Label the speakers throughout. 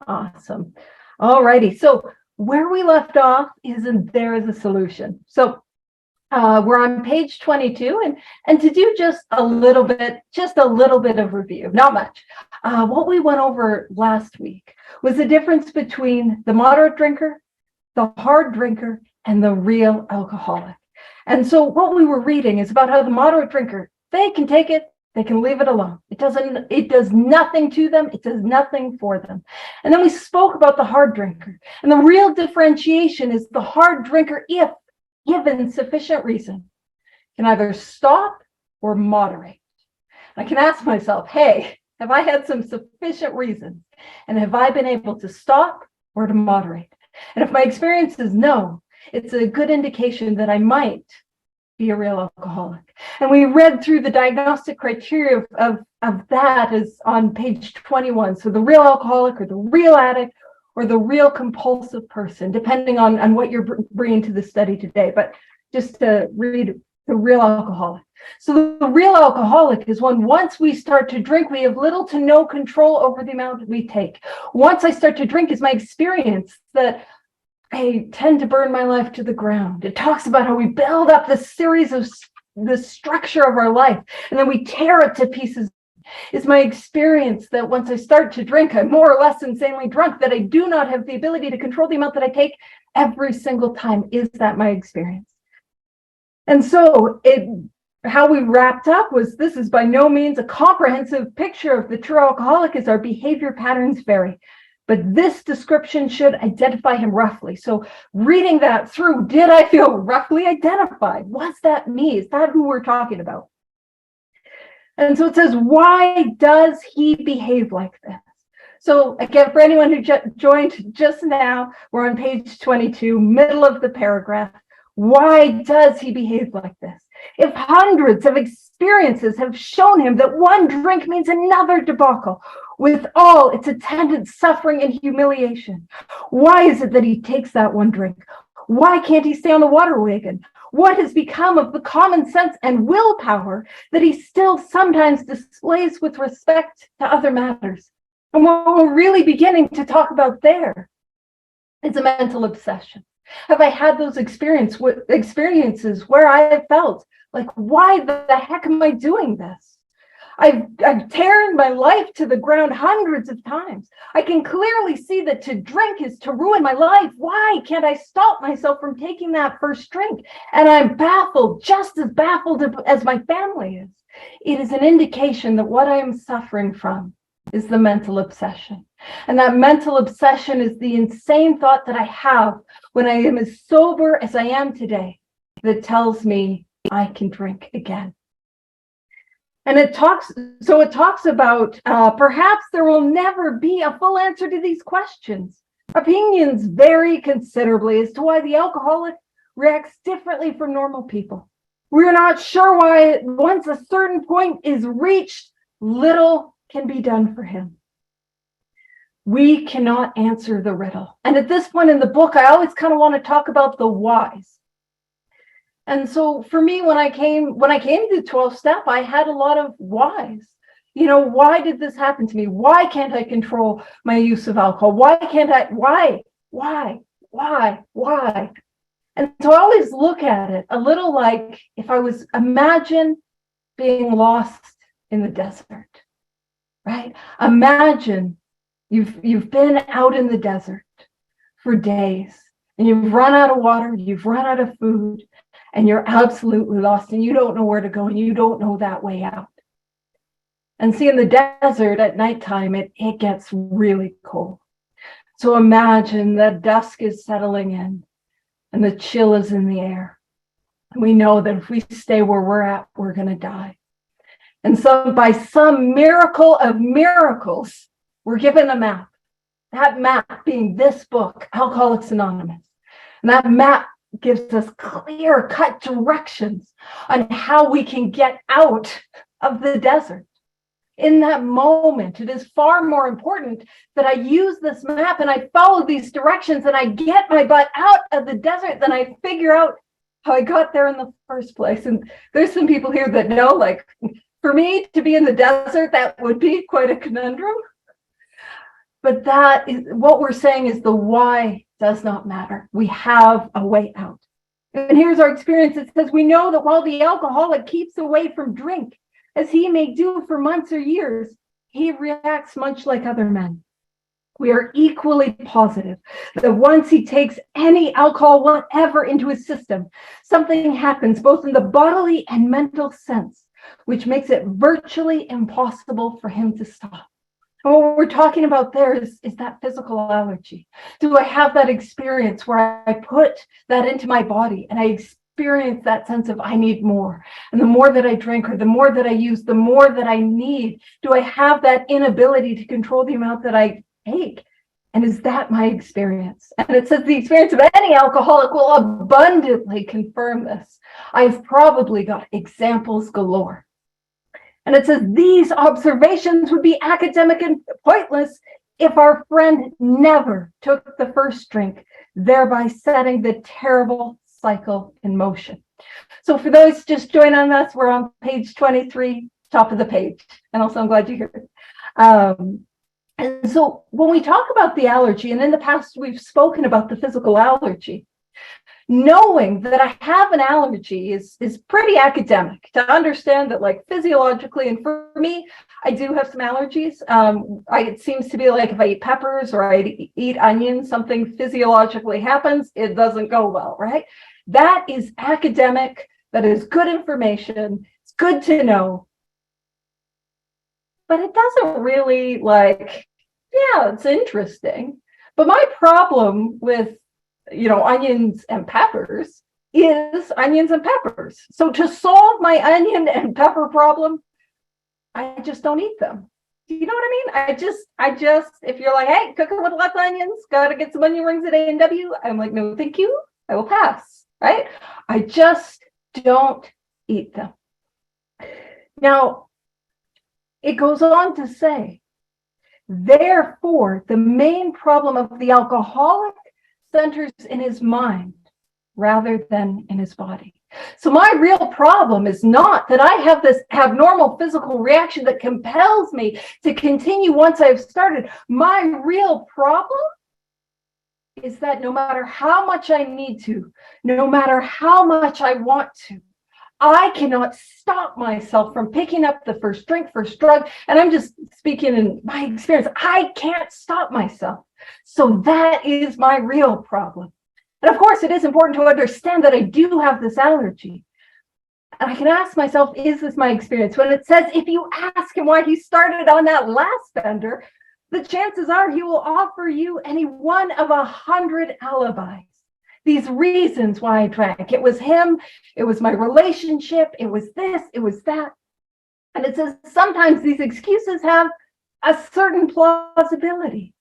Speaker 1: Awesome. All righty. So where we left off is there is a solution. So we're on page 22, and to do just a little bit of review, not much. What we went over last week was the difference between the moderate drinker, the hard drinker, and the real alcoholic. And so what we were reading is about how the moderate drinker, they can take it, they can leave it alone. It does nothing to them. It does nothing for them. And then we spoke about the hard drinker. And the real differentiation is the hard drinker, if given sufficient reason, can either stop or moderate. I can ask myself, hey, have I had some sufficient reasons? And have I been able to stop or to moderate? And if my experience is no, it's a good indication that I might be a real alcoholic. And we read through the diagnostic criteria of that is on page 21. So the real alcoholic or the real addict or the real compulsive person, depending on what you're bringing to the study today. But just to read the real alcoholic. So the real alcoholic is when once we start to drink, we have little to no control over the amount we take. Once I start to drink is my experience that I tend to burn my life to the ground. It talks about how we build up this series of the structure of our life, and then we tear it to pieces. It's my experience that once I start to drink, I'm more or less insanely drunk, that I do not have the ability to control the amount that I take every single time. Is that my experience? And so how we wrapped up was, this is by no means a comprehensive picture of the true alcoholic, as our behavior patterns vary. But this description should identify him roughly. So reading that through, did I feel roughly identified? Was that me? Is that who we're talking about? And so it says, why does he behave like this? So again, for anyone who joined just now, we're on page 22, middle of the paragraph. Why does he behave like this? If hundreds of experiences have shown him that one drink means another debacle, with all its attendant suffering and humiliation, why is it that he takes that one drink? Why can't he stay on the water wagon? What has become of the common sense and willpower that he still sometimes displays with respect to other matters? And what we're really beginning to talk about there is a mental obsession. Have I had those experiences where I have felt like, why the heck am I doing this? I've teared my life to the ground hundreds of times. I can clearly see that to drink is to ruin my life. Why can't I stop myself from taking that first drink? And I'm baffled, just as baffled as my family is. It is an indication that what I am suffering from is the mental obsession. And that mental obsession is the insane thought that I have when I am as sober as I am today that tells me I can drink again. And it talks about perhaps there will never be a full answer to these questions. Opinions vary considerably as to why the alcoholic reacts differently from normal people. We're not sure why once a certain point is reached, little can be done for him. We cannot answer the riddle. And at this point in the book, I always kind of want to talk about the whys. And so for me, when I came to 12-step, I had a lot of whys. You know, why did this happen to me? Why can't I control my use of alcohol? Why can't I? Why? And so I always look at it a little like if I was, imagine being lost in the desert, right? Imagine you've been out in the desert for days and you've run out of water, you've run out of food, and you're absolutely lost and you don't know where to go and you don't know that way out. And see, in the desert at nighttime, it gets really cold. So imagine that dusk is settling in and the chill is in the air. And we know that if we stay where we're at, we're going to die. And so by some miracle of miracles, we're given a map. That map being this book, Alcoholics Anonymous. And that map gives us clear-cut directions on how we can get out of the desert. In that moment, it is far more important that I use this map and I follow these directions and I get my butt out of the desert than I figure out how I got there in the first place. And there's some people here that know, like, for me to be in the desert, that would be quite a conundrum. But that is what we're saying is the why does not matter. We have a way out. And here's our experience. It says, we know that while the alcoholic keeps away from drink, as he may do for months or years, he reacts much like other men. We are equally positive that once he takes any alcohol, whatever, into his system, something happens both in the bodily and mental sense, which makes it virtually impossible for him to stop. And what we're talking about there is that physical allergy. Do I have that experience where I put that into my body and I experience that sense of I need more? And the more that I drink or the more that I use, the more that I need. Do I have that inability to control the amount that I take? And is that my experience? And it says the experience of any alcoholic will abundantly confirm this. I've probably got examples galore. And it says these observations would be academic and pointless if our friend never took the first drink, thereby setting the terrible cycle in motion. So for those just joining us, we're on page 23, top of the page. And also I'm glad you're here. And so when we talk about the allergy, and in the past we've spoken about the physical allergy, knowing that I have an allergy is pretty academic to understand that, like, physiologically, and for me, I do have some allergies. It seems to be like if I eat peppers or I eat onions, something physiologically happens, it doesn't go well, right? That is academic, that is good information, it's good to know. But it doesn't really, like, yeah, it's interesting. But my problem with, onions and peppers is onions and peppers. So to solve my onion and pepper problem, I just don't eat them. Do you know what I mean? I just, if you're like, hey, cooking with lots of onions, gotta get some onion rings at A&W, I'm like, no, thank you. I will pass, right? I just don't eat them. Now, it goes on to say, therefore, the main problem of the alcoholic centers in his mind rather than in his body. So my real problem is not that I have this abnormal physical reaction that compels me to continue once I've started. My real problem is that no matter how much I need to, no matter how much I want to, I cannot stop myself from picking up the first drink, first drug. And I'm just speaking in my experience. I can't stop myself. So that is my real problem. And of course, it is important to understand that I do have this allergy. And I can ask myself, is this my experience? When it says, if you ask him why he started on that last bender, the chances are he will offer you any one of 100 alibis. These reasons why I drank. It was him, it was my relationship, it was this, it was that. And it says sometimes these excuses have a certain plausibility,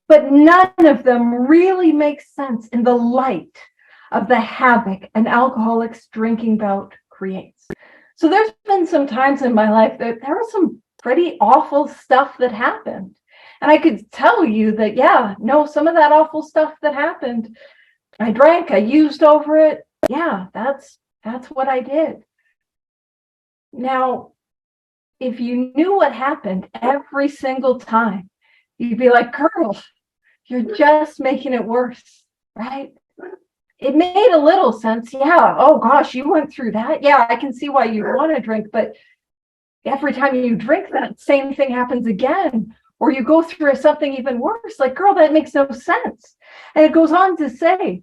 Speaker 1: but none of them really make sense in the light of the havoc an alcoholic's drinking bout creates. So there's been some times in my life that there was some pretty awful stuff that happened. And I could tell you that, yeah, no, some of that awful stuff that happened, I drank, I used over it. Yeah, that's what I did. Now, if you knew what happened every single time, you'd be like, girl, you're just making it worse, right? It made a little sense. Yeah, oh gosh, you went through that. Yeah, I can see why you want to drink, but every time you drink, that same thing happens again. Or you go through something even worse. Like, girl, that makes no sense. And it goes on to say,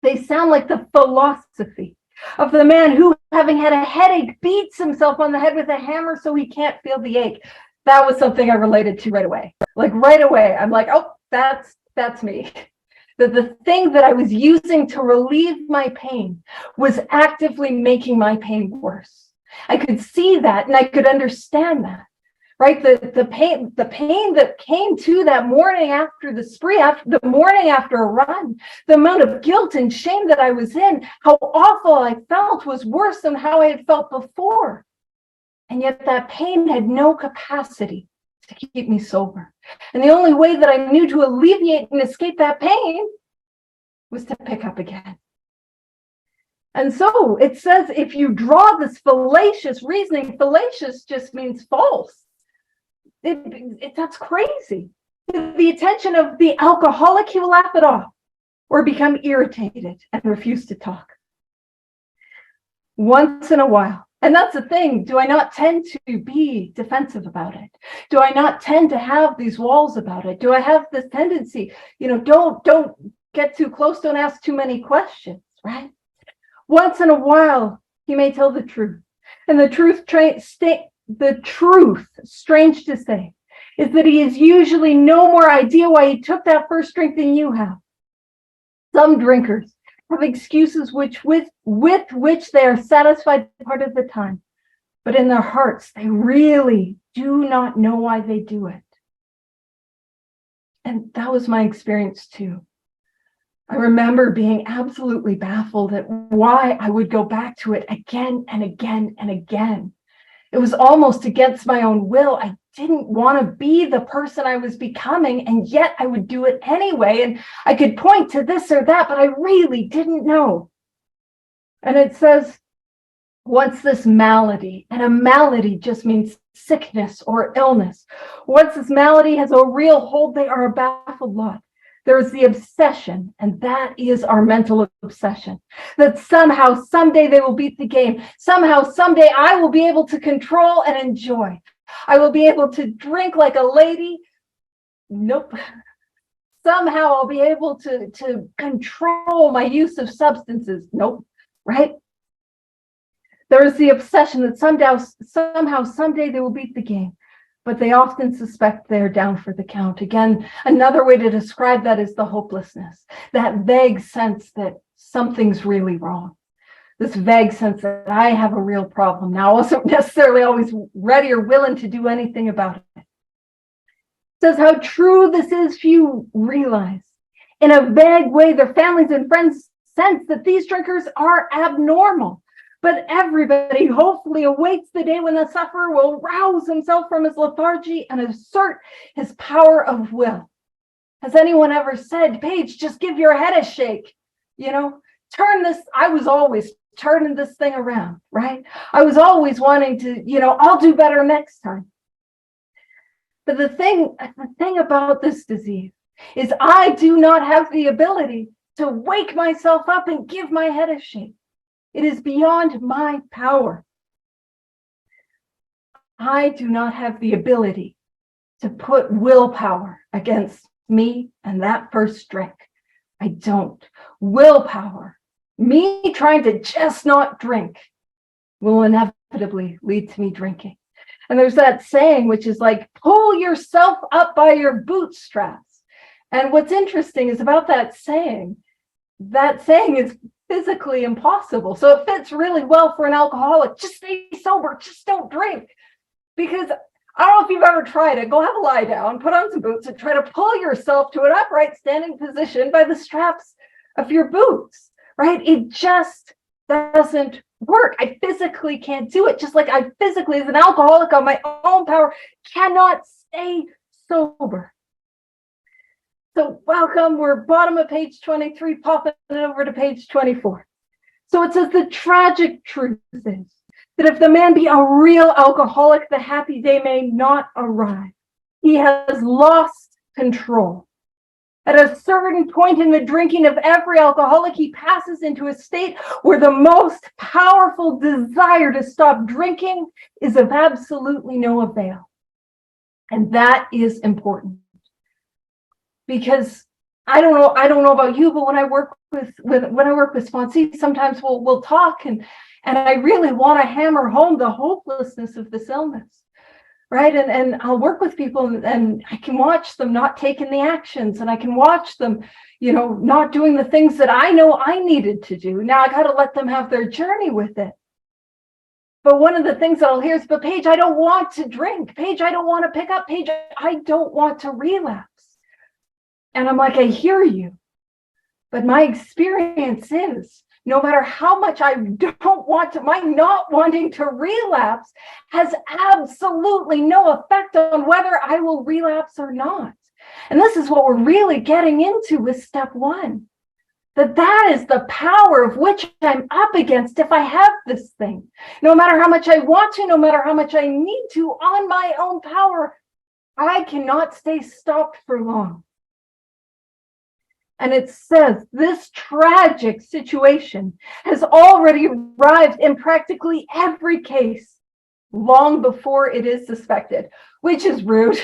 Speaker 1: they sound like the philosophy of the man who, having had a headache, beats himself on the head with a hammer so he can't feel the ache. That was something I related to right away. Like right away, I'm like, oh, that's me. The thing that I was using to relieve my pain was actively making my pain worse. I could see that and I could understand that. Right, the pain that came to that morning after the spree, after the morning after a run, the amount of guilt and shame that I was in, how awful I felt was worse than how I had felt before. And yet that pain had no capacity to keep me sober. And the only way that I knew to alleviate and escape that pain was to pick up again. And so it says, if you draw this fallacious reasoning, fallacious just means false. That's crazy. To the attention of the alcoholic, he will laugh it off or become irritated and refuse to talk. Once in a while, and that's the thing, do I not tend to be defensive about it? Do I not tend to have these walls about it? Do I have this tendency, don't get too close, don't ask too many questions, right? Once in a while, he may tell the truth. And the truth, strange to say, is that he has usually no more idea why he took that first drink than you have. Some drinkers have excuses with which they are satisfied part of the time, but in their hearts, they really do not know why they do it. And that was my experience too. I remember being absolutely baffled at why I would go back to it again and again and again. It was almost against my own will. I didn't want to be the person I was becoming, and yet I would do it anyway. And I could point to this or that, but I really didn't know. And it says, once this malady, and a malady just means sickness or illness. Once this malady has a real hold, they are a baffled lot. There's the obsession, and that is our mental obsession, that somehow, someday they will beat the game. Somehow, someday I will be able to control and enjoy. I will be able to drink like a lady. Nope. Somehow I'll be able to control my use of substances. Nope. Right? There is the obsession that somehow, someday they will beat the game. But they often suspect they're down for the count. Again, another way to describe that is the hopelessness, that vague sense that something's really wrong, this vague sense that I have a real problem. Now, I wasn't necessarily always ready or willing to do anything about it. It says how true this is, few realize. In a vague way, their families and friends sense that these drinkers are abnormal. But everybody hopefully awaits the day when the sufferer will rouse himself from his lethargy and assert his power of will. Has anyone ever said, Paige, just give your head a shake? Turn this. I was always turning this thing around, right? I was always wanting to, I'll do better next time. But the thing about this disease is I do not have the ability to wake myself up and give my head a shake. It is beyond my power. I do not have the ability to put willpower against me and that first drink. I don't. Willpower, me trying to just not drink, will inevitably lead to me drinking. And there's that saying, which is like, pull yourself up by your bootstraps. And what's interesting is about that saying is physically impossible. So it fits really well for an alcoholic. Just stay sober, just don't drink. Because I don't know if you've ever tried it. Go have a lie down, put on some boots, and try to pull yourself to an upright standing position by the straps of your boots, right? It just doesn't work. I physically can't do it. Just like I physically, as an alcoholic on my own power, cannot stay sober. So welcome, we're bottom of page 23, popping it over to page 24. So it says the tragic truth is that if the man be a real alcoholic, the happy day may not arrive. He has lost control. At a certain point in the drinking of every alcoholic, he passes into a state where the most powerful desire to stop drinking is of absolutely no avail. And that is important. Because I don't know about you, but when I work with sponsees, sometimes we'll talk and I really want to hammer home the hopelessness of this illness, right? And I'll work with people and I can watch them not taking the actions, and I can watch them, not doing the things that I know I needed to do. Now I got to let them have their journey with it. But one of the things that I'll hear is, but Paige, I don't want to drink. Paige, I don't want to pick up. Paige, I don't want to relapse. And I'm like, I hear you. But my experience is, no matter how much I don't want to, my not wanting to relapse has absolutely no effect on whether I will relapse or not. And this is what we're really getting into with step one. That is the power of which I'm up against if I have this thing. No matter how much I want to, no matter how much I need to, on my own power, I cannot stay stopped for long. And it says this tragic situation has already arrived in practically every case long before it is suspected, which is rude.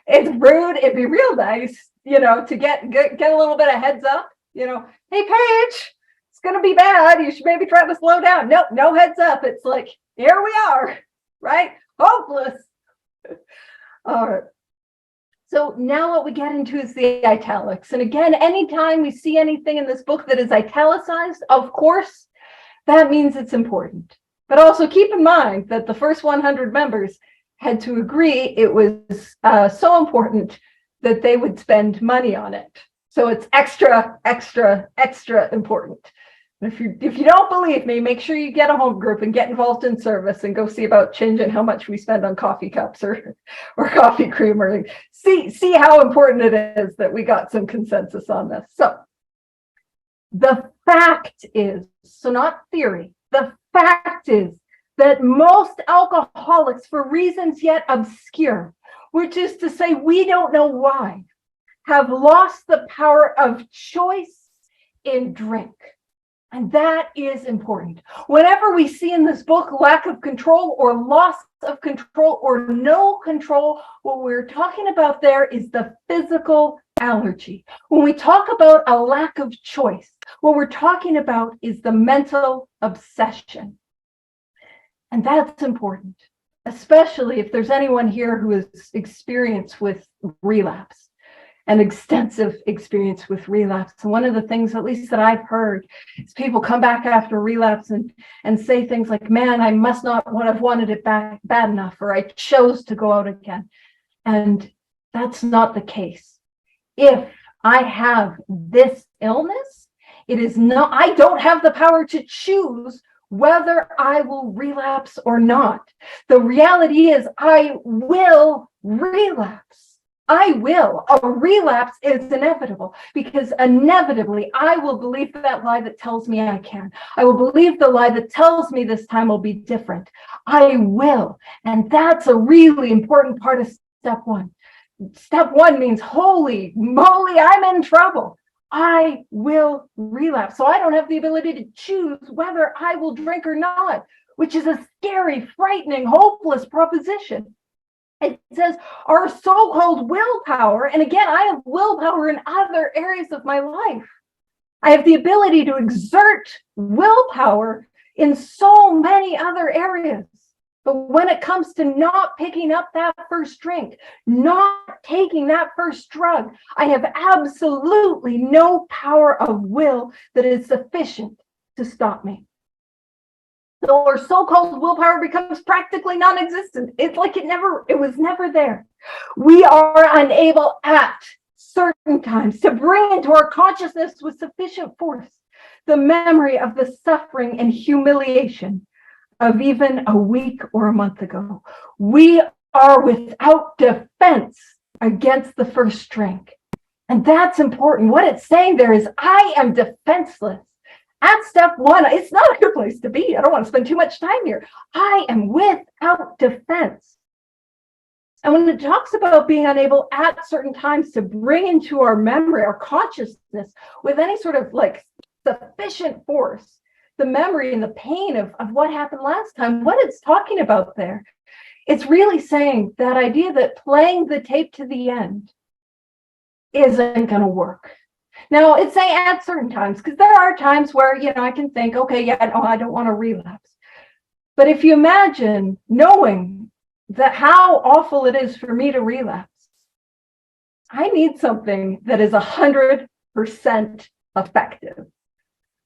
Speaker 1: It's rude. It'd be real nice, to get a little bit of heads up, hey, Paige, it's going to be bad. You should maybe try to slow down. Nope, no heads up. It's like, here we are, right? Hopeless. All right. So now what we get into is the italics. And again, anytime we see anything in this book that is italicized, of course, that means it's important. But also keep in mind that the first 100 members had to agree it was so important that they would spend money on it. So it's extra, extra, extra important. If you don't believe me, make sure you get a home group and get involved in service and go see about changing how much we spend on coffee cups or coffee creamer. See how important it is that we got some consensus on this. So the fact is, so not theory, the fact is that most alcoholics, for reasons yet obscure, which is to say we don't know why, have lost the power of choice in drink. And that is important. Whenever we see in this book lack of control or loss of control or no control, what we're talking about there is the physical allergy. When we talk about a lack of choice, what we're talking about is the mental obsession. And that's important, especially if there's anyone here who has experience with relapse. An extensive experience with relapse. And one of the things, at least that I've heard, is people come back after relapse and say things like, man, I must not have wanted it back bad enough, or I chose to go out again. And that's not the case. If I have this illness, I don't have the power to choose whether I will relapse or not. The reality is I will relapse. I will. A relapse is inevitable because inevitably I will believe that lie that tells me I can. I will believe the lie that tells me this time will be different. I will. And that's a really important part of step one. Step one means, holy moly, I'm in trouble. I will relapse. So I don't have the ability to choose whether I will drink or not, which is a scary, frightening, hopeless proposition. It says our so-called willpower, and again, I have willpower in other areas of my life. I have the ability to exert willpower in so many other areas. But when it comes to not picking up that first drink, not taking that first drug, I have absolutely no power of will that is sufficient to stop me. So our so-called willpower becomes practically non-existent. It's like it was never there. We are unable at certain times to bring into our consciousness with sufficient force the memory of the suffering and humiliation of even a week or a month ago. We are without defense against the first drink. And that's important. What it's saying there is, I am defenseless. At step one, it's not a good place to be. I don't want to spend too much time here. I am without defense. And when it talks about being unable at certain times to bring into our memory, our consciousness, with any sort of like sufficient force, the memory and the pain of what happened last time, what it's talking about there, it's really saying that idea that playing the tape to the end isn't going to work. Now, it's saying at certain times, because there are times where, I can think, okay, yeah, no, I don't want to relapse. But if you imagine knowing that how awful it is for me to relapse, I need something that is 100% effective.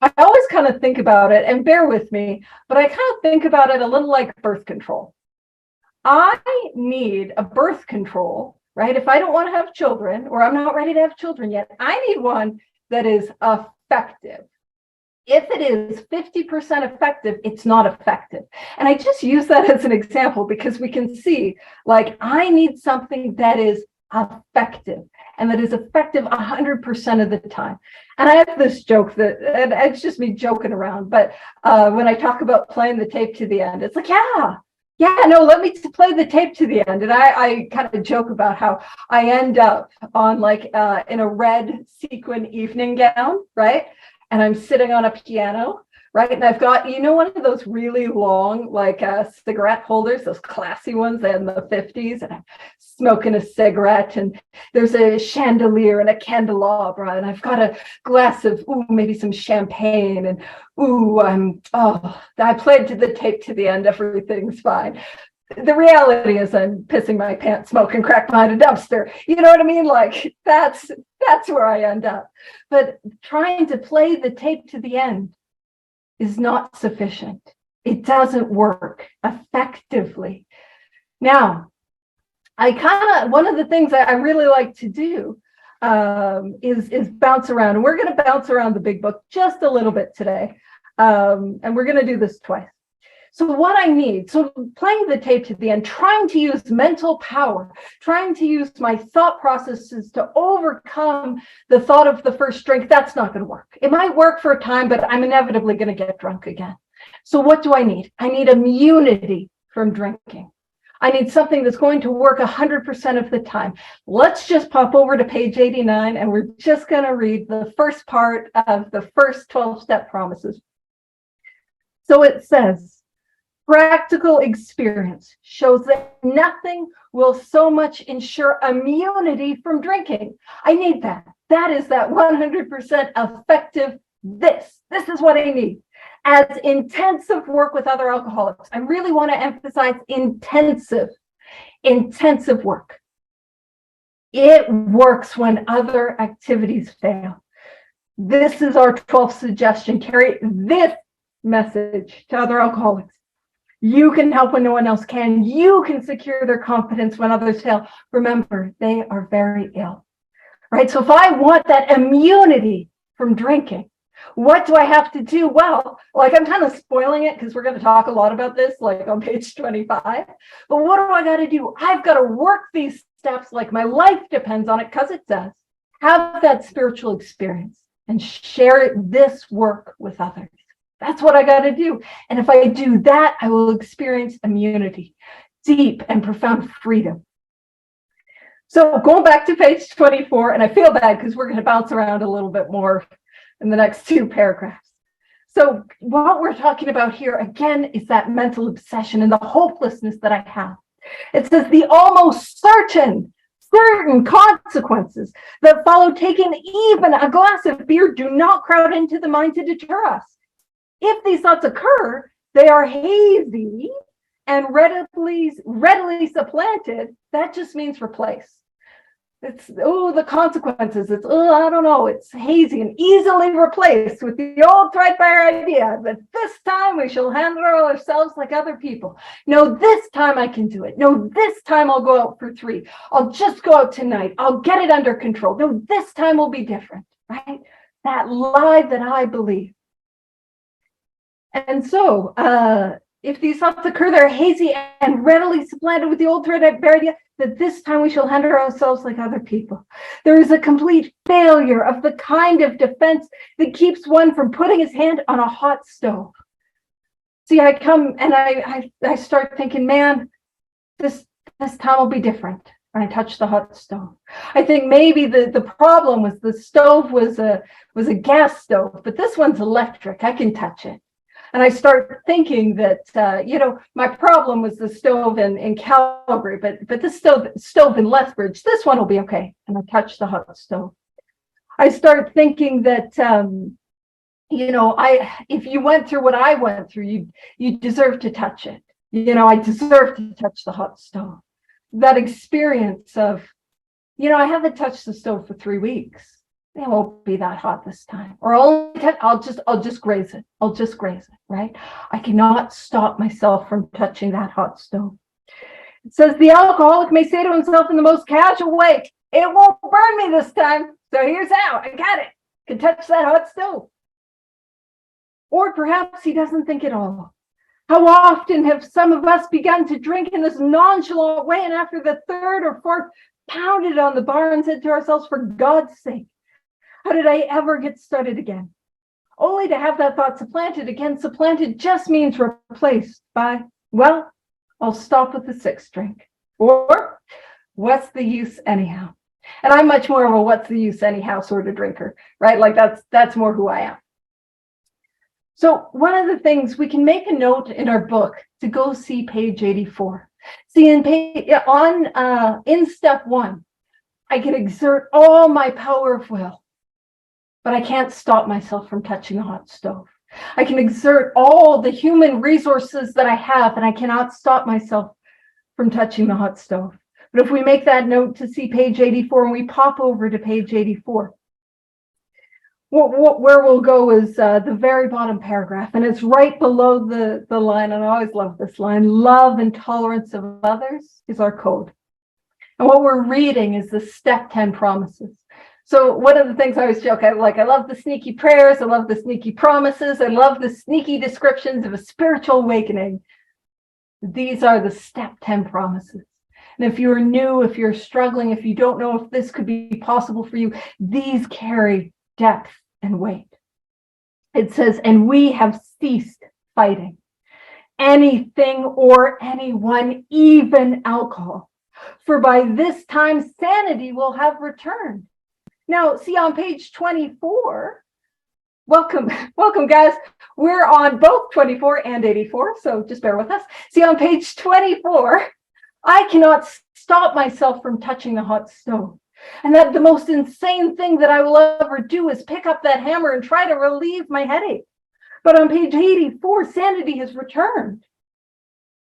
Speaker 1: I always kind of think about it, and bear with me, but I kind of think about it a little like birth control. I need a birth control, right? If I don't want to have children, or I'm not ready to have children yet, I need one that is effective. If it is 50% effective, it's not effective. And I just use that as an example because we can see, like, I need something that is effective and that is effective 100% of the time. And I have this joke that, and it's just me joking around, but when I talk about playing the tape to the end, it's like, yeah, Yeah, no, let me play the tape to the end. And I kind of joke about how I end up on like in a red sequin evening gown, right? And I'm sitting on a piano, right? And I've got, one of those really long, like cigarette holders, those classy ones in the 50s. And I'm smoking a cigarette, and there's a chandelier and a candelabra. And I've got a glass of, maybe some champagne. And I played to the tape to the end. Everything's fine. The reality is I'm pissing my pants, smoking crack behind a dumpster. You know what I mean? Like that's where I end up. But trying to play the tape to the end is not sufficient. It doesn't work effectively. Now, one of the things that I really like to do is bounce around. And we're going to bounce around the big book just a little bit today. And we're going to do this twice. So what I need, so playing the tape to the end, trying to use mental power, trying to use my thought processes to overcome the thought of the first drink, that's not going to work. It might work for a time, but I'm inevitably going to get drunk again. So what do I need? I need immunity from drinking. I need something that's going to work 100% of the time. Let's just pop over to page 89, and we're just going to read the first part of the first 12-step promises. So it says, practical experience shows that nothing will so much ensure immunity from drinking. I need that. That is that 100% effective this. This is what I need. As intensive work with other alcoholics. I really want to emphasize intensive work. It works when other activities fail. This is our 12th suggestion. Carry this message to other alcoholics. You can help when no one else can. You can secure their confidence when others fail. Remember, they are very ill, right? So if I want that immunity from drinking, what do I have to do? Well, like I'm kind of spoiling it because we're going to talk a lot about this, like on page 25. But what do I got to do? I've got to work these steps like my life depends on it, because it does. Have that spiritual experience and share this work with others. That's what I got to do. And if I do that, I will experience immunity, deep and profound freedom. So going back to page 24, and I feel bad because we're going to bounce around a little bit more in the next two paragraphs. So what we're talking about here, again, is that mental obsession and the hopelessness that I have. It says the almost certain consequences that follow taking even a glass of beer do not crowd into the mind to deter us. If these thoughts occur, they are hazy and readily supplanted. That just means replace. It's, the consequences. It's, I don't know. It's hazy and easily replaced with the old threadbare idea that this time we shall handle ourselves like other people. No, this time I can do it. No, this time I'll go out for 3. I'll just go out tonight. I'll get it under control. No, this time will be different, right? That lie that I believe. And so, if these thoughts occur, they're hazy and readily supplanted with the old threadbare idea that this time we shall handle ourselves like other people. There is a complete failure of the kind of defense that keeps one from putting his hand on a hot stove. See, I come and I start thinking, man, this time will be different. And I touch the hot stove. I think maybe the problem was the stove was a gas stove, but this one's electric. I can touch it. And I start thinking that, my problem was the stove in Calgary, but this stove in Lethbridge, this one will be okay. And I touch the hot stove. I start thinking that, if you went through what I went through, you deserve to touch it. I deserve to touch the hot stove. That experience of, I haven't touched the stove for 3 weeks. It won't be that hot this time. Or I'll just graze it. I'll just graze it, right? I cannot stop myself from touching that hot stove. It says the alcoholic may say to himself in the most casual way, it won't burn me this time. So here's how. I got it. Can touch that hot stove. Or perhaps he doesn't think at all. How often have some of us begun to drink in this nonchalant way, and after the 3rd or 4th pounded on the bar and said to ourselves, for God's sake, how did I ever get started again? Only to have that thought supplanted. Again, supplanted just means replaced by, well, I'll stop with the sixth drink. Or what's the use anyhow? And I'm much more of a what's the use anyhow sort of drinker, right? Like that's more who I am. So one of the things, we can make a note in our book to go see page 84. See, in step 1, I can exert all my power of will, but I can't stop myself from touching the hot stove. I can exert all the human resources that I have, and I cannot stop myself from touching the hot stove. But if we make that note to see page 84 and we pop over to page 84, where we'll go is the very bottom paragraph, and it's right below the line, and I always love this line: love and tolerance of others is our code. And what we're reading is the step 10 promises. So one of the things I always joke, I love the sneaky prayers, I love the sneaky promises, I love the sneaky descriptions of a spiritual awakening. These are the step 10 promises. And if you're new, if you're struggling, if you don't know if this could be possible for you, these carry depth and weight. It says, and we have ceased fighting anything or anyone, even alcohol, for by this time sanity will have returned. Now, see on page 24, welcome guys. We're on both 24 and 84, so just bear with us. See on page 24, I cannot stop myself from touching the hot stove. And that the most insane thing that I will ever do is pick up that hammer and try to relieve my headache. But on page 84, sanity has returned.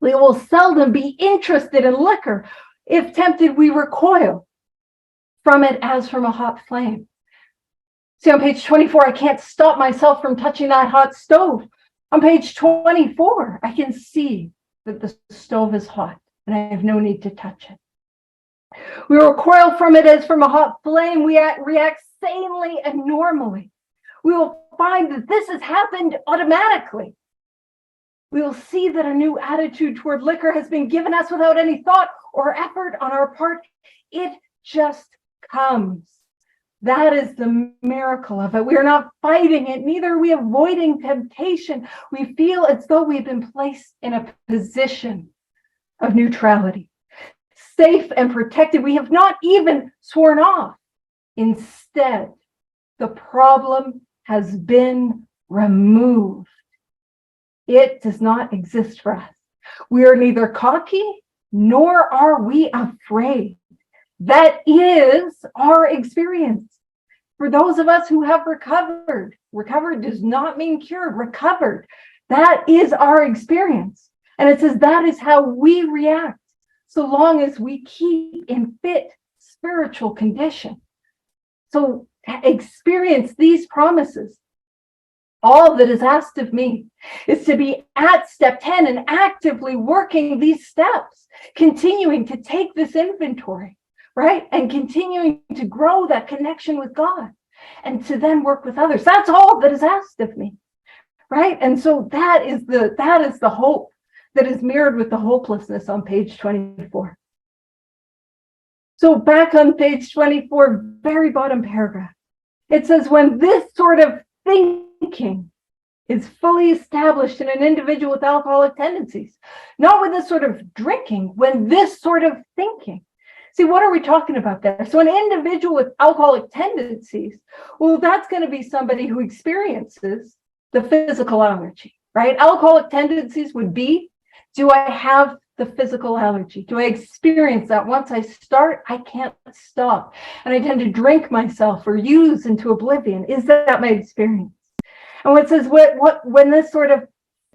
Speaker 1: We will seldom be interested in liquor. If tempted, we recoil from it as from a hot flame. See, on page 24, I can't stop myself from touching that hot stove. On page 24, I can see that the stove is hot and I have no need to touch it. We recoil from it as from a hot flame. We react sanely and normally. We will find that this has happened automatically. We will see that a new attitude toward liquor has been given us without any thought or effort on our part. It just comes. That is the miracle of it. We are not fighting it, neither are we avoiding temptation. We feel as though we've been placed in a position of neutrality, safe and protected. We have not even sworn off. Instead, the problem has been removed. It does not exist for us. We are neither cocky nor are we afraid. That is our experience. For those of us who have recovered does not mean cured, recovered. That is our experience. And it says that is how we react, so long as we keep in fit spiritual condition. So experience these promises. All that is asked of me is to be at step 10 and actively working these steps, continuing to take this inventory, right? And continuing to grow that connection with God and to then work with others. That's all that is asked of me, right? And so that is the hope that is mirrored with the hopelessness on page 24. So back on page 24, very bottom paragraph, it says, when this sort of thinking is fully established in an individual with alcoholic tendencies, not with this sort of drinking, when this sort of thinking. See, what are we talking about there? So an individual with alcoholic tendencies, well, that's going to be somebody who experiences the physical allergy, right? Alcoholic tendencies would be, do I have the physical allergy? Do I experience that? Once I start, I can't stop. And I tend to drink myself or use into oblivion. Is that my experience? And when it says when this sort of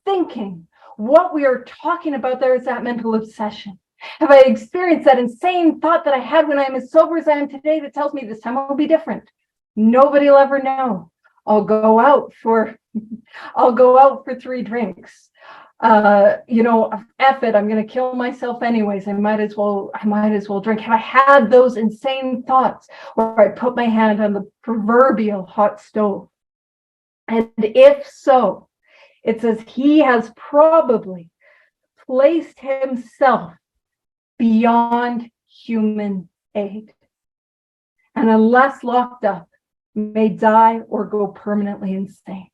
Speaker 1: thinking, what we are talking about there is that mental obsession. Have I experienced that insane thought that I had when I'm as sober as I am today that tells me this time will be different? Nobody will ever know. I'll go out for 3 drinks. F it, I'm going to kill myself anyways. I might as well drink. Have I had those insane thoughts where I put my hand on the proverbial hot stove? And if so, it says he has probably placed himself beyond human aid, and unless locked up, may die or go permanently insane.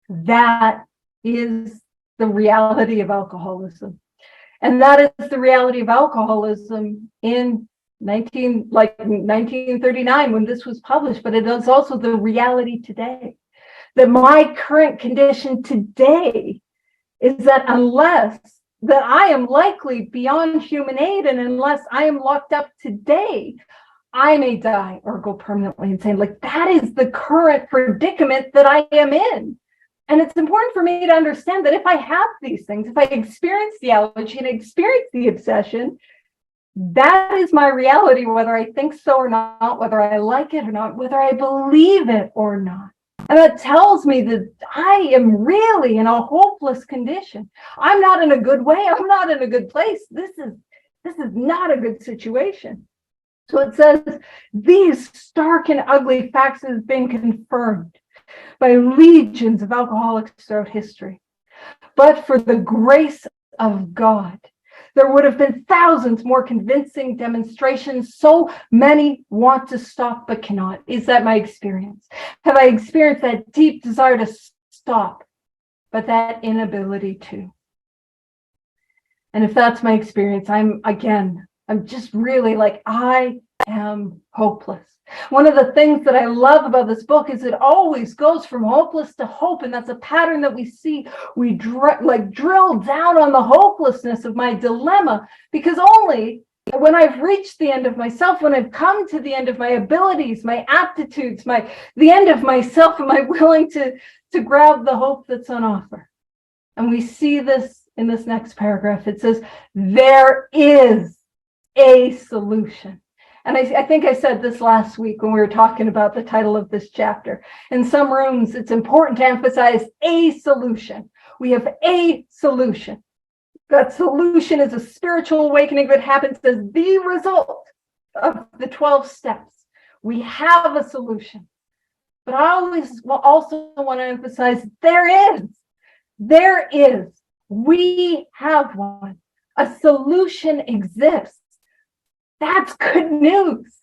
Speaker 1: That is the reality of alcoholism. And that is the reality of alcoholism in 1939 when this was published, but it is also the reality today. That my current condition today is that unless that I am likely beyond human aid, and unless I am locked up today, I may die or go permanently insane. Like, that is the current predicament that I am in. And it's important for me to understand that if I have these things, if I experience the allergy and experience the obsession, that is my reality, whether I think so or not, whether I like it or not, whether I believe it or not. And that tells me that I am really in a hopeless condition. I'm not in a good way. I'm not in a good place. This is not a good situation. So it says, these stark and ugly facts have been confirmed by legions of alcoholics throughout history. But for the grace of God, there would have been thousands more convincing demonstrations. So many want to stop but cannot. Is that my experience? Have I experienced that deep desire to stop, but that inability to? And if that's my experience, I'm just really like, I am hopeless. One of the things that I love about this book is it always goes from hopeless to hope. And that's a pattern that we see. We drill down on the hopelessness of my dilemma, because only when I've reached the end of myself, when I've come to the end of my abilities, my aptitudes, the end of myself, am I willing to grab the hope that's on offer. And we see this in this next paragraph. It says, there is a solution. And I think I said this last week when we were talking about the title of this chapter. In some rooms, it's important to emphasize a solution. We have a solution. That solution is a spiritual awakening that happens as the result of the 12 steps. We have a solution. But I always also want to emphasize there is. We have one. A solution exists. That's good news.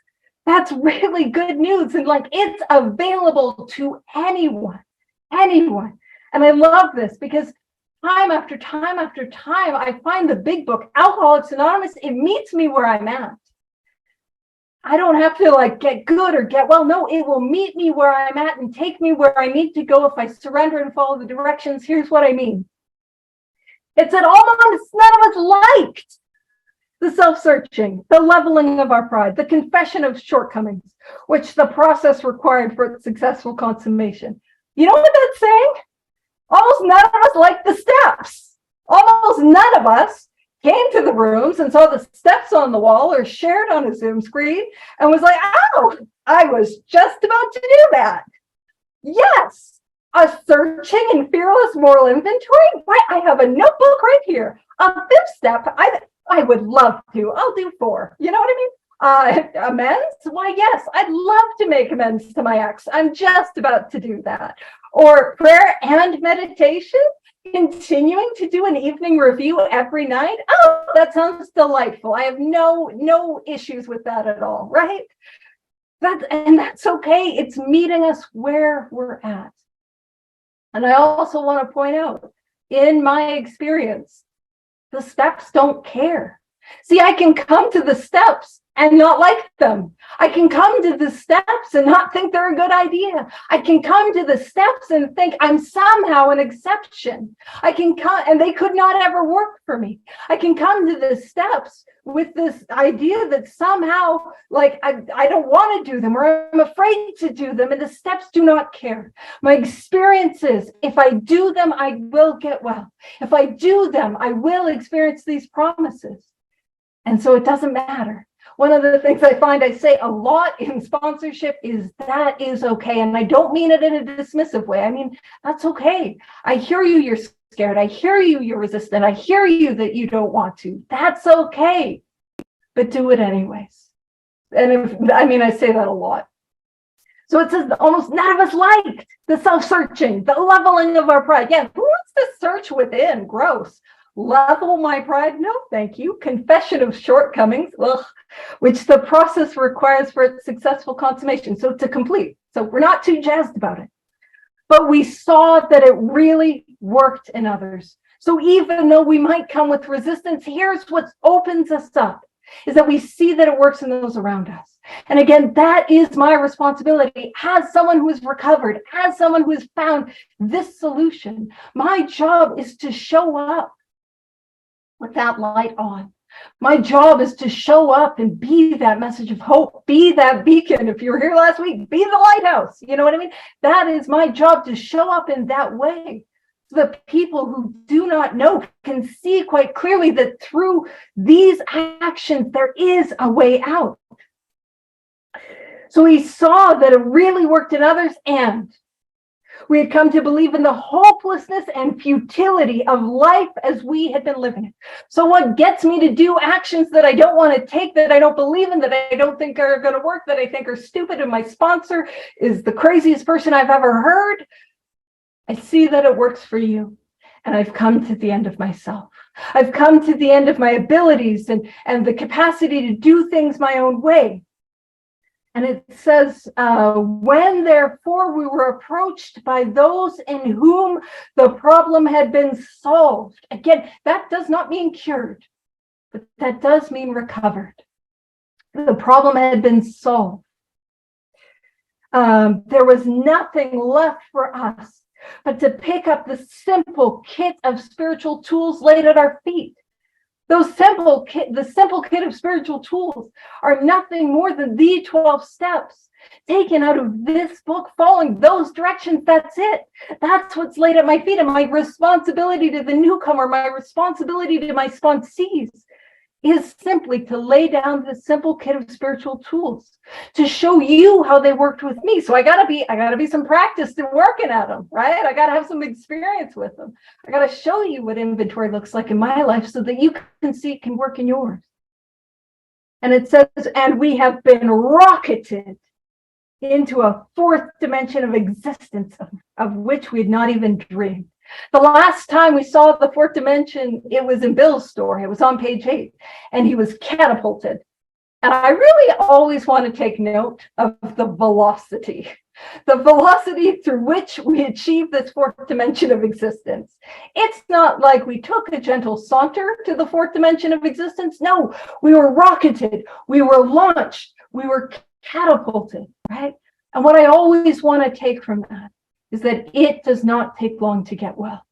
Speaker 1: That's really good news. And it's available to anyone. And I love this because time after time after time, I find the big book, Alcoholics Anonymous, it meets me where I'm at. I don't have to get good or get well. No, it will meet me where I'm at and take me where I need to go if I surrender and follow the directions. Here's what I mean. It's that almost none of us liked the self-searching, the leveling of our pride, the confession of shortcomings, which the process required for its successful consummation. You know what that's saying? Almost none of us liked the steps. Almost none of us came to the rooms and saw the steps on the wall or shared on a Zoom screen and was like, oh, I was just about to do that. Yes, a searching and fearless moral inventory. Why, I have a notebook right here. A fifth step, I would love to. I'll do 4. You know what I mean? Amends? Why, yes, I'd love to make amends to my ex. I'm just about to do that. Or prayer and meditation, continuing to do an evening review every night. Oh, that sounds delightful. I have no issues with that at all, right? That's okay. It's meeting us where we're at. And I also want to point out, in my experience, the steps don't care. See, I can come to the steps and not like them. I can come to the steps and not think they're a good idea. I can come to the steps and think I'm somehow an exception. I can come, and they could not ever work for me. I can come to the steps with this idea that somehow, I don't want to do them, or I'm afraid to do them, and the steps do not care. My experience is, if I do them, I will get well. If I do them, I will experience these promises. And so it doesn't matter. One of the things I find I say a lot in sponsorship is that is okay. And I don't mean it in a dismissive way. I mean, that's okay. I hear you, you're scared. I hear you, you're resistant. I hear you that you don't want to. That's okay. But do it anyways. And I say that a lot. So it says almost none of us liked the self-searching, the leveling of our pride. Yeah, who wants to search within? Gross. Level my pride? No, thank you. Confession of shortcomings, which the process requires for its successful consummation. So to complete. So we're not too jazzed about it. But we saw that it really worked in others. So even though we might come with resistance, here's what opens us up, is that we see that it works in those around us. And again, that is my responsibility as someone who has recovered, as someone who has found this solution. My job is to show up with that light on. My job is to show up and be that message of hope, be that beacon. If you were here last week, be the lighthouse. You know what I mean? That is my job, to show up in that way. So that people who do not know can see quite clearly that through these actions, there is a way out. So he saw that it really worked in others, and we had come to believe in the hopelessness and futility of life as we had been living it. So what gets me to do actions that I don't want to take, that I don't believe in, that I don't think are going to work, that I think are stupid, and my sponsor is the craziest person I've ever heard? I see that it works for you, and I've come to the end of myself. I've come to the end of my abilities and the capacity to do things my own way. And it says, when therefore we were approached by those in whom the problem had been solved. Again, that does not mean cured, but that does mean recovered. The problem had been solved. There was nothing left for us but to pick up the simple kit of spiritual tools laid at our feet. The simple kit of spiritual tools are nothing more than the 12 steps taken out of this book, following those directions. That's it. That's what's laid at my feet. And my responsibility to the newcomer, my responsibility to my sponsees, is simply to lay down this simple kit of spiritual tools to show you how they worked with me. So I gotta be some practice in working at them, right? I gotta have some experience with them. I gotta show you what inventory looks like in my life so that you can see it can work in yours. And it says, and we have been rocketed into a fourth dimension of existence of which we had not even dreamed. The last time we saw the fourth dimension, it was in Bill's story. It was on page 8, and he was catapulted. And I really always want to take note of the velocity through which we achieve this fourth dimension of existence. It's not like we took a gentle saunter to the fourth dimension of existence. No, we were rocketed, we were launched, we were catapulted, right? And what I always want to take from that is that it does not take long to get well.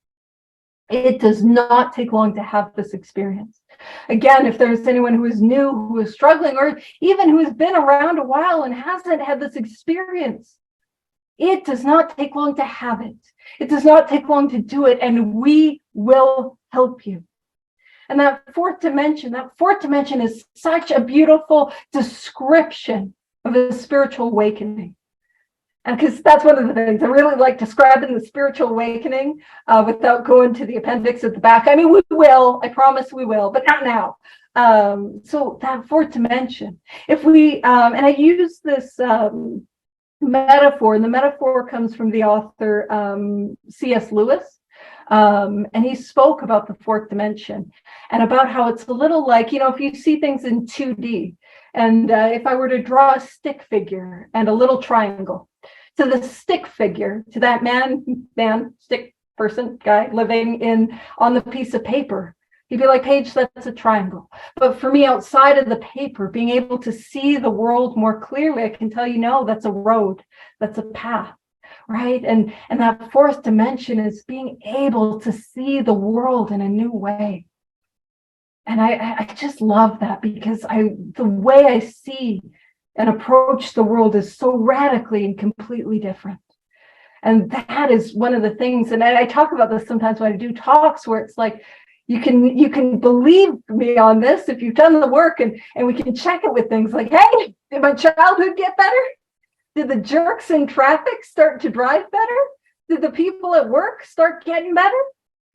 Speaker 1: It does not take long to have this experience. Again, if there's anyone who is new, who is struggling, or even who has been around a while and hasn't had this experience, it does not take long to have it. It does not take long to do it, and we will help you. And that fourth dimension is such a beautiful description of a spiritual awakening. And because that's one of the things I really like describing the spiritual awakening without going to the appendix at the back. I mean, we will, I promise we will, but not now. So that fourth dimension, if we, and I use this metaphor, and the metaphor comes from the author C.S. Lewis. And he spoke about the fourth dimension and about how it's a little like, if you see things in 2D, and if I were to draw a stick figure and a little triangle, to the stick figure, to that stick person, guy living on the piece of paper, he'd be like, Paige, that's a triangle. But for me, outside of the paper, being able to see the world more clearly, I can tell you, no, that's a road, that's a path. Right. And that fourth dimension is being able to see the world in a new way. And I just love that, because the way I see and approach the world is so radically and completely different. And that is one of the things, and I talk about this sometimes when I do talks, where it's like, you can believe me on this if you've done the work, and we can check it with things like, hey, did my childhood get better? Did the jerks in traffic start to drive better? Did the people at work start getting better?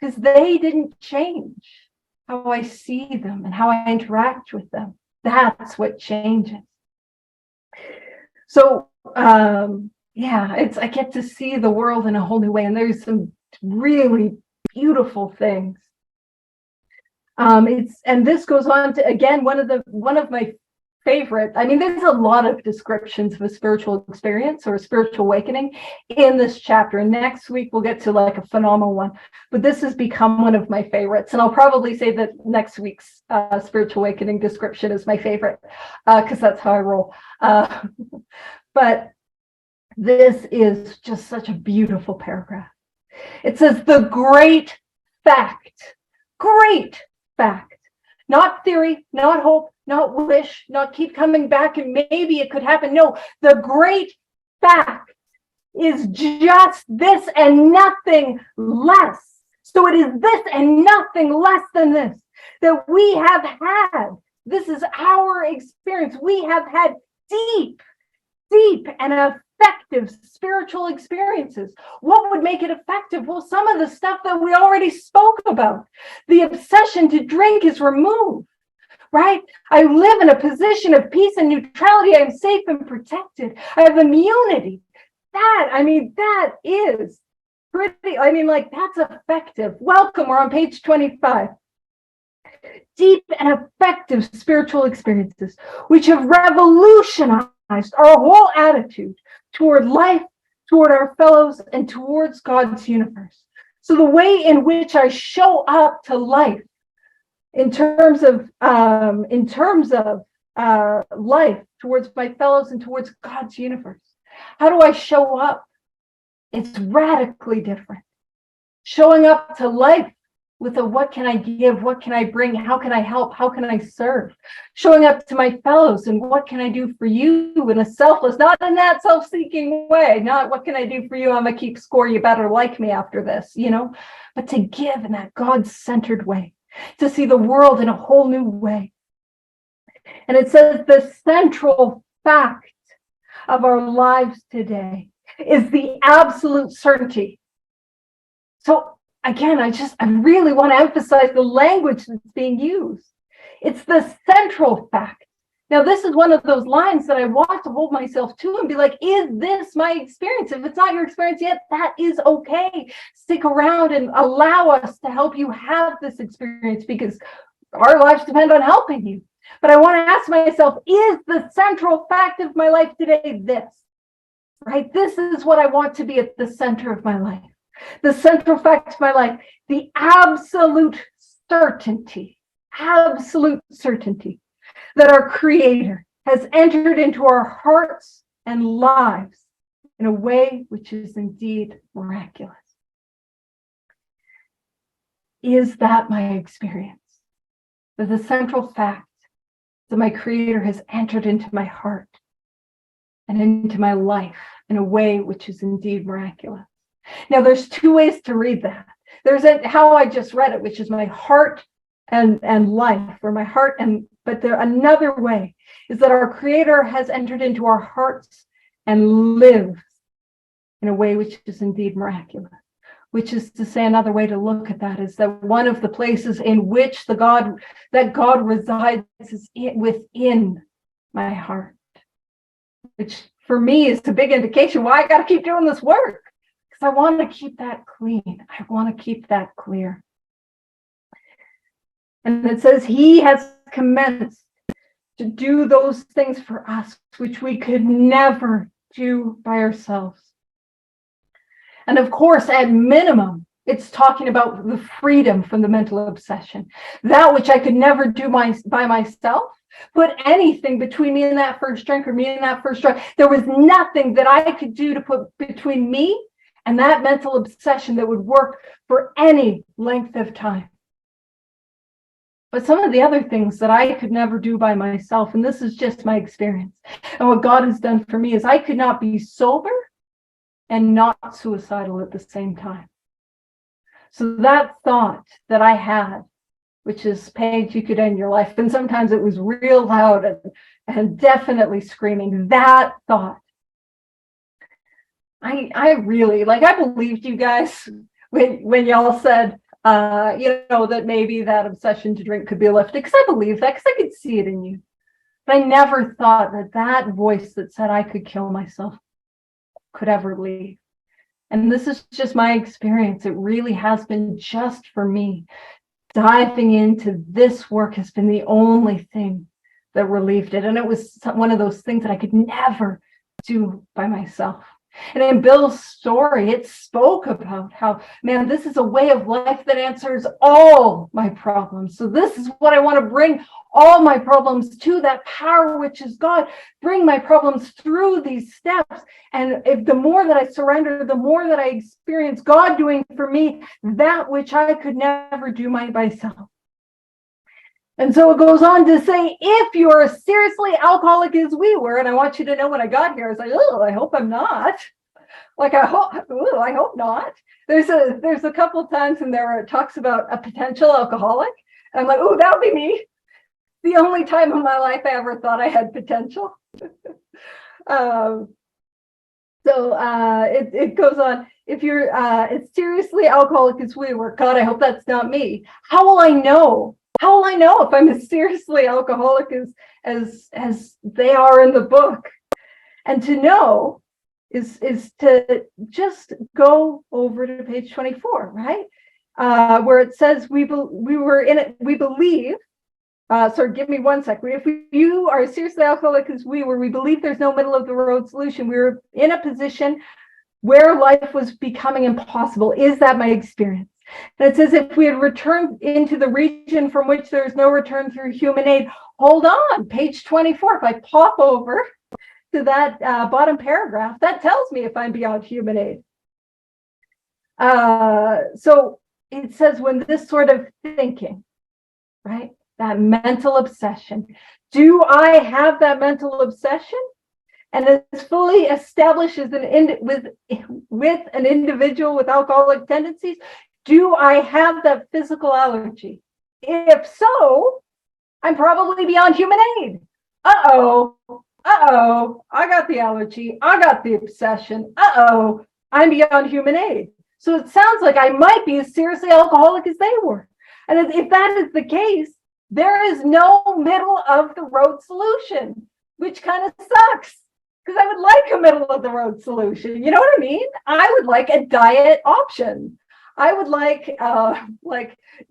Speaker 1: Because they didn't change how I see them and how I interact with them. That's what changes. So, I get to see the world in a whole new way, and there's some really beautiful things. And this goes on to, again, one of my favorite, I mean, there's a lot of descriptions of a spiritual experience or a spiritual awakening in this chapter. And next week we'll get to like a phenomenal one. But this has become one of my favorites. And I'll probably say that next week's spiritual awakening description is my favorite because that's how I roll. But this is just such a beautiful paragraph. It says, the great fact, not theory, not hope, not wish, not keep coming back and maybe it could happen. No, the great fact is just this and nothing less. So it is this and nothing less than this that we have had. This is our experience. We have had deep and effective spiritual experiences. What would make it effective? Well, some of the stuff that we already spoke about. The obsession to drink is removed, right? I live in a position of peace and neutrality. I'm safe and protected. I have immunity. That is pretty, that's effective. Welcome, we're on page 25. Deep and effective spiritual experiences, which have revolutionized our whole attitude toward life, toward our fellows, and towards God's universe. So the way in which I show up to life in terms of life towards my fellows and towards God's universe. How do I show up? It's radically different. Showing up to life with a what can I give? What can I bring? How can I help? How can I serve? Showing up to my fellows and what can I do for you in a selfless, not in that self-seeking way, not what can I do for you? I'm gonna keep score. You better like me after this, but to give in that God-centered way, to see the world in a whole new way. And it says the central fact of our lives today is the absolute certainty. So again, I really want to emphasize the language that's being used. It's the central fact. Now, this is one of those lines that I want to hold myself to and be like, is this my experience? If it's not your experience yet, that is okay. Stick around and allow us to help you have this experience because our lives depend on helping you. But I want to ask myself, is the central fact of my life today this? Right? This is what I want to be at the center of my life. The central fact of my life, the absolute certainty that our Creator has entered into our hearts and lives in a way which is indeed miraculous. Is that my experience? That the central fact that my Creator has entered into my heart and into my life in a way which is indeed miraculous. Now, there's two ways to read that. There's how I just read it, which is my heart and life, or my heart but another way is that our Creator has entered into our hearts and lives in a way which is indeed miraculous. Which is to say, another way to look at that is that one of the places in which God resides is within my heart, which for me is a big indication why I got to keep doing this work. Because I want to keep that clean. I want to keep that clear. And it says he has commenced to do those things for us, which we could never do by ourselves. And of course, at minimum, it's talking about the freedom from the mental obsession. That which I could never do by myself. Put anything between me and that first drink or me and that first drug. There was nothing that I could do to put between me and that mental obsession that would work for any length of time. But some of the other things that I could never do by myself, and this is just my experience, and what God has done for me is I could not be sober and not suicidal at the same time. So that thought that I had, which is Paige, you could end your life, and sometimes it was real loud and definitely screaming, that thought. I really, I believed you guys when y'all said, that maybe that obsession to drink could be lifted, because I believed that, because I could see it in you. But I never thought that voice that said I could kill myself could ever leave. And this is just my experience. It really has been just for me. Diving into this work has been the only thing that relieved it. And it was one of those things that I could never do by myself. And in Bill's story, it spoke about how, man, this is a way of life that answers all my problems. So this is what I want to bring all my problems to, that power, which is God. Bring my problems through these steps. And if the more that I surrender, the more that I experience God doing for me that which I could never do myself. And so it goes on to say, if you're as seriously alcoholic as we were, and I want you to know when I got here, I was like, oh, I hope I'm not. Like, I hope not. There's a couple of times in there where it talks about a potential alcoholic. And I'm like, oh, that would be me. The only time in my life I ever thought I had potential. It goes on. If you're as seriously alcoholic as we were, God, I hope that's not me. How will I know? How will I know if I'm as seriously alcoholic as they are in the book? And to know is to just go over to page 24, right? Where it says we believe. Sorry, give me one sec. If you are seriously alcoholic as we were, we believe there's no middle of the road solution. We were in a position where life was becoming impossible. Is that my experience? And it says, if we had returned into the region from which there is no return through human aid, hold on, page 24. If I pop over to that bottom paragraph, that tells me if I'm beyond human aid. So it says, when this sort of thinking, right, that mental obsession, do I have that mental obsession? And it's fully established as with an individual with alcoholic tendencies. Do I have that physical allergy? If so, I'm probably beyond human aid. I got the allergy. I got the obsession. I'm beyond human aid. So it sounds like I might be as seriously alcoholic as they were. And if that is the case, there is no middle of the road solution, which kind of sucks. Because I would like a middle of the road solution. You know what I mean? I would like a diet option. I would like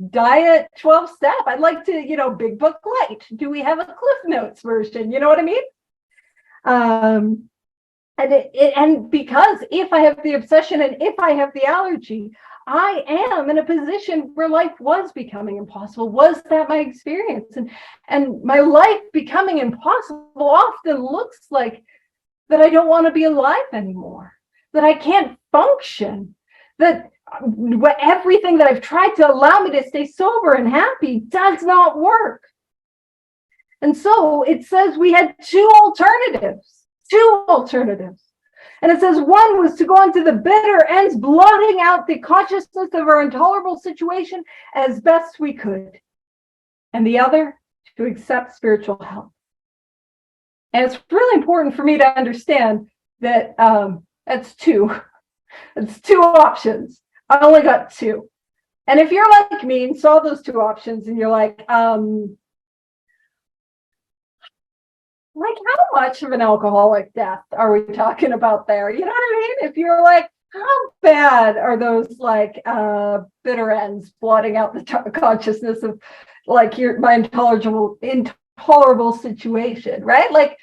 Speaker 1: diet 12-step. I'd like to, Big Book Light. Do we have a Cliff Notes version? You know what I mean? And because if I have the obsession and if I have the allergy, I am in a position where life was becoming impossible. Was that my experience? And my life becoming impossible often looks like that I don't want to be alive anymore, that I can't function, that everything that I've tried to allow me to stay sober and happy does not work. And so it says we had two alternatives. And it says one was to go into the bitter ends, blotting out the consciousness of our intolerable situation as best we could. And the other, to accept spiritual help. And it's really important for me to understand that that's two. It's two options. I only got two. And if you're like me and saw those two options and you're like how much of an alcoholic death are we talking about there? You know what I mean? If you're like, how bad are those bitter ends blotting out the consciousness of my intolerable situation, right? It's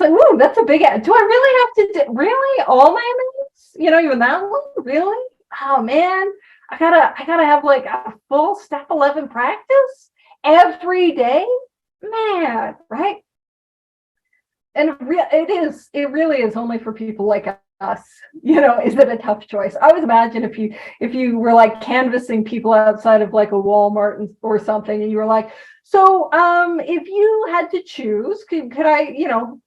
Speaker 1: like, ooh, that's a big end. Do I really have to really all my enemies? Even that one? Really? Oh man, I gotta have a full step 11 practice every day, man, right? And it really is only for people like us. Is it a tough choice? I always imagine if you were canvassing people outside of a Walmart or something, and you were like, so if you had to choose, could I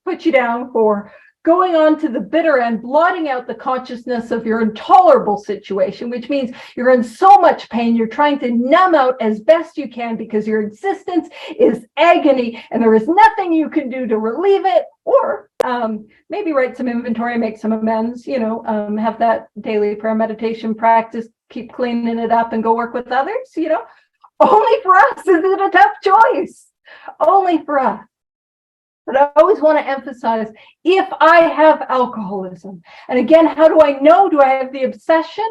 Speaker 1: put you down for going on to the bitter end, blotting out the consciousness of your intolerable situation, which means you're in so much pain, you're trying to numb out as best you can because your existence is agony and there is nothing you can do to relieve it, or maybe write some inventory, make some amends, have that daily prayer meditation practice, keep cleaning it up and go work with others, Only for us is it a tough choice. Only for us. But I always want to emphasize, if I have alcoholism, and again, how do I know? Do I have the obsession?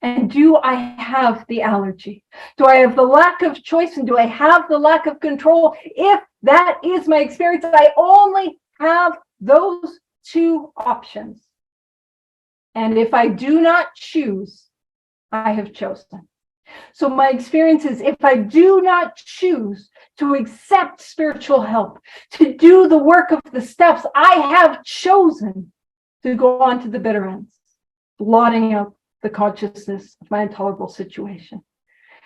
Speaker 1: And do I have the allergy? Do I have the lack of choice? And do I have the lack of control? If that is my experience, I only have those two options. And if I do not choose, I have chosen. So my experience is, if I do not choose to accept spiritual help, to do the work of the steps, I have chosen to go on to the bitter ends, blotting out the consciousness of my intolerable situation.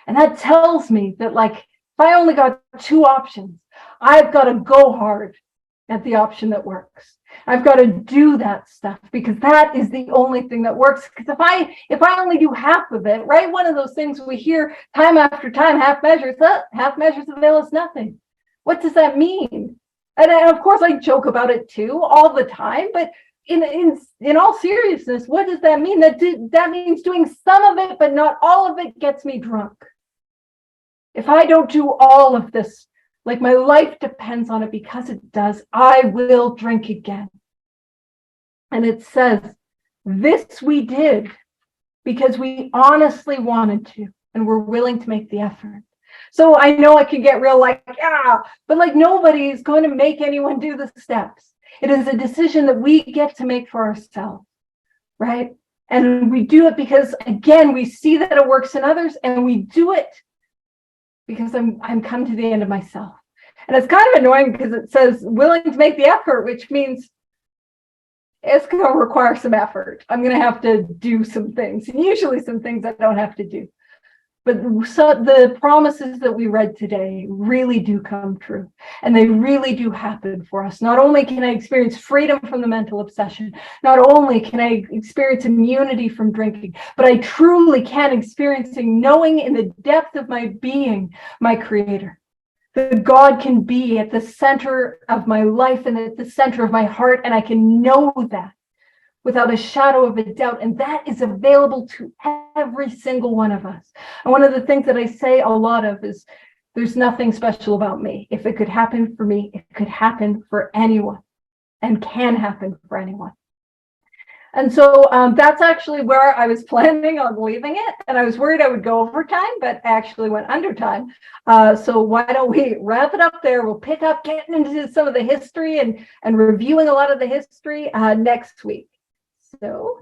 Speaker 1: And that tells me that, like, if I only got two options, I've got to go hard at the option that works. I've got to do that stuff, because that is the only thing that works. Because if I only do half of it, right? One of those things we hear time after time, half measures avail us nothing. What does that mean? And of course I joke about it too all the time, but in all seriousness, what does that mean? That means doing some of it, but not all of it gets me drunk. If I don't do all of this, like my life depends on it, because it does, I will drink again. And it says, this we did because we honestly wanted to, and we're willing to make the effort. So I know I can get real like, but like, nobody is going to make anyone do the steps. It is a decision that we get to make for ourselves, right? And we do it because, again, we see that it works in others, and we do it because I'm come to the end of myself. And it's kind of annoying because it says willing to make the effort, which means it's going to require some effort. I'm going to have to do some things, and usually some things I don't have to do. But so the promises that we read today really do come true, and they really do happen for us. Not only can I experience freedom from the mental obsession, not only can I experience immunity from drinking, but I truly can experiencing knowing in the depth of my being, my creator. That God can be at the center of my life and at the center of my heart, and I can know that without a shadow of a doubt. And that is available to every single one of us. And one of the things that I say a lot of is, there's nothing special about me. If it could happen for me, it could happen for anyone, and can happen for anyone. And so that's actually where I was planning on leaving it. And I was worried I would go over time, but actually went under time. So why don't we wrap it up there? We'll pick up getting into some of the history and reviewing a lot of the history next week. So